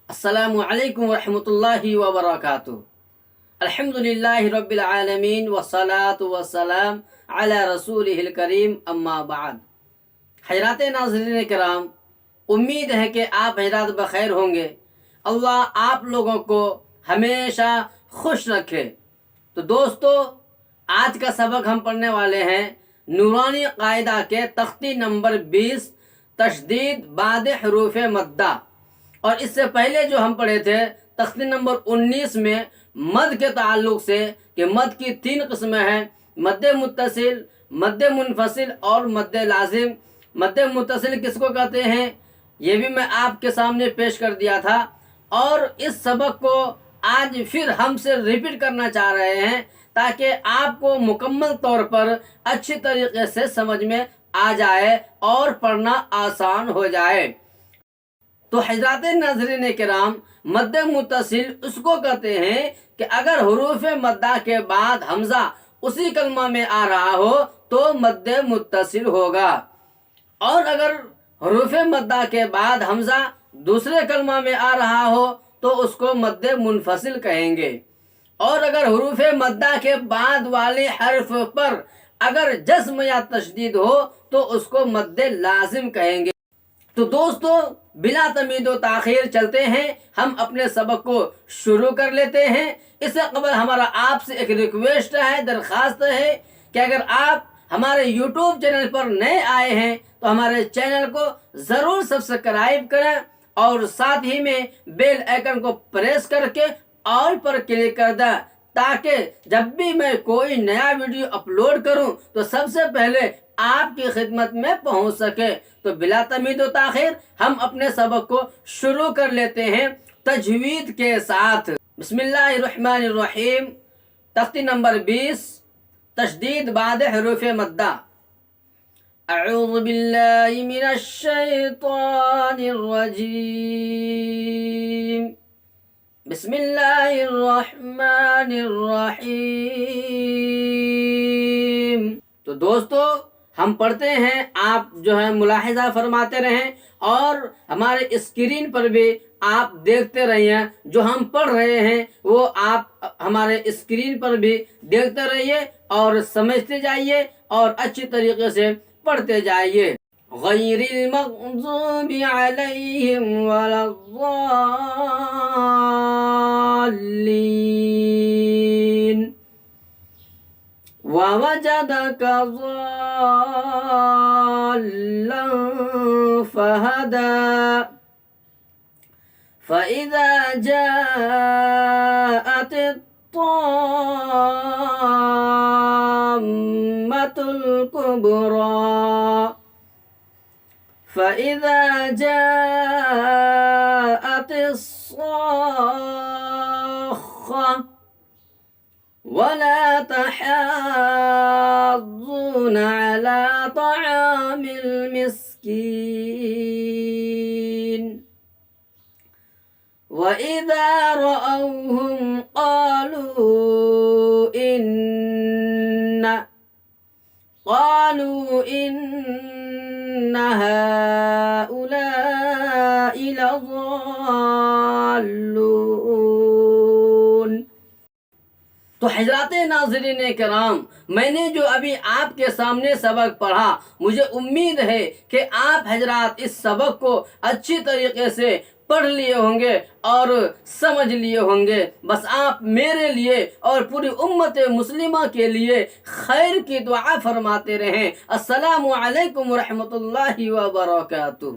السلام علیکم ورحمۃ اللہ وبرکاتہ۔ الحمدللہ رب العالمین والصلاة والسلام علی رسولہ الکریم، اما بعد۔ حضرات ناظرین کرام، امید ہے کہ آپ حضرات بخیر ہوں گے۔ اللہ آپ لوگوں کو ہمیشہ خوش رکھے۔ تو دوستو، آج کا سبق ہم پڑھنے والے ہیں نورانی قاعدہ کے تختی نمبر 20، تشدید بعد حروف مدہ۔ اور اس سے پہلے جو ہم پڑھے تھے تختی نمبر 19 میں مد کے تعلق سے، کہ مد کی 3 قسمیں ہیں: مد متصل، مد منفصل اور مد لازم۔ مد متصل کس کو کہتے ہیں یہ بھی میں آپ کے سامنے پیش کر دیا تھا، اور اس سبق کو آج پھر ہم سے ریپیٹ کرنا چاہ رہے ہیں تاکہ آپ کو مکمل طور پر اچھی طریقے سے سمجھ میں آ جائے اور پڑھنا آسان ہو جائے۔ تو حضرات ناظرین کرام، مد متصل اس کو کہتے ہیں کہ اگر حروف مدہ کے بعد حمزہ اسی کلمہ میں آ رہا ہو تو مد متصل ہوگا، اور اگر حروف مدہ کے بعد حمزہ دوسرے کلمہ میں آ رہا ہو تو اس کو مد منفصل کہیں گے، اور اگر حروف مدہ کے بعد والے حرف پر اگر جزم یا تشدید ہو تو اس کو مد لازم کہیں گے۔ تو دوستو، بلا تمید و تاخیر چلتے ہیں، ہم اپنے سبق کو شروع کر لیتے ہیں۔ اس سے قبل ہمارا آپ سے ایک ریکویسٹ ہے، درخواست ہے کہ اگر آپ ہمارے یوٹیوب چینل پر نئے آئے ہیں تو ہمارے چینل کو ضرور سبسکرائب کریں، اور ساتھ ہی میں بیل آئیکن کو پریس کر کے آل پر کلک کر دیں، تاکہ جب بھی میں کوئی نیا ویڈیو اپلوڈ کروں تو سب سے پہلے آپ کی خدمت میں پہنچ سکے۔ تو بلا تمید و تاخیر ہم اپنے سبق کو شروع کر لیتے ہیں تجوید کے ساتھ۔ بسم اللہ الرحمن الرحیم۔ تختی نمبر 20، تشدید بعد حروف مدہ۔ اعوذ باللہ من الشیطان الرجیم، بسم اللہ الرحمن الرحیم۔ تو دوستو، ہم پڑھتے ہیں، آپ جو ہے ملاحظہ فرماتے رہیں، اور ہمارے اسکرین پر بھی آپ دیکھتے رہیے۔ جو ہم پڑھ رہے ہیں وہ آپ ہمارے اسکرین پر بھی دیکھتے رہیے اور سمجھتے جائیے اور اچھی طریقے سے پڑھتے جائیے۔ غیر المغضوب علیہم ولا الضالین، ووجدك ضالا فهدى، فإذا جاءت الطامة الكبرى، فإذا جاءت الصاخة، ولا تحاضون على طعام المسكين، وإذا رأوهم قالوا إن هؤلاء لضالون۔ تو حضرات ناظرین کرام، میں نے جو ابھی آپ کے سامنے سبق پڑھا، مجھے امید ہے کہ آپ حضرات اس سبق کو اچھی طریقے سے پڑھ لیے ہوں گے اور سمجھ لیے ہوں گے۔ بس آپ میرے لیے اور پوری امت مسلمہ کے لیے خیر کی دعا فرماتے رہیں۔ السلام علیکم ورحمۃ اللہ وبرکاتہ۔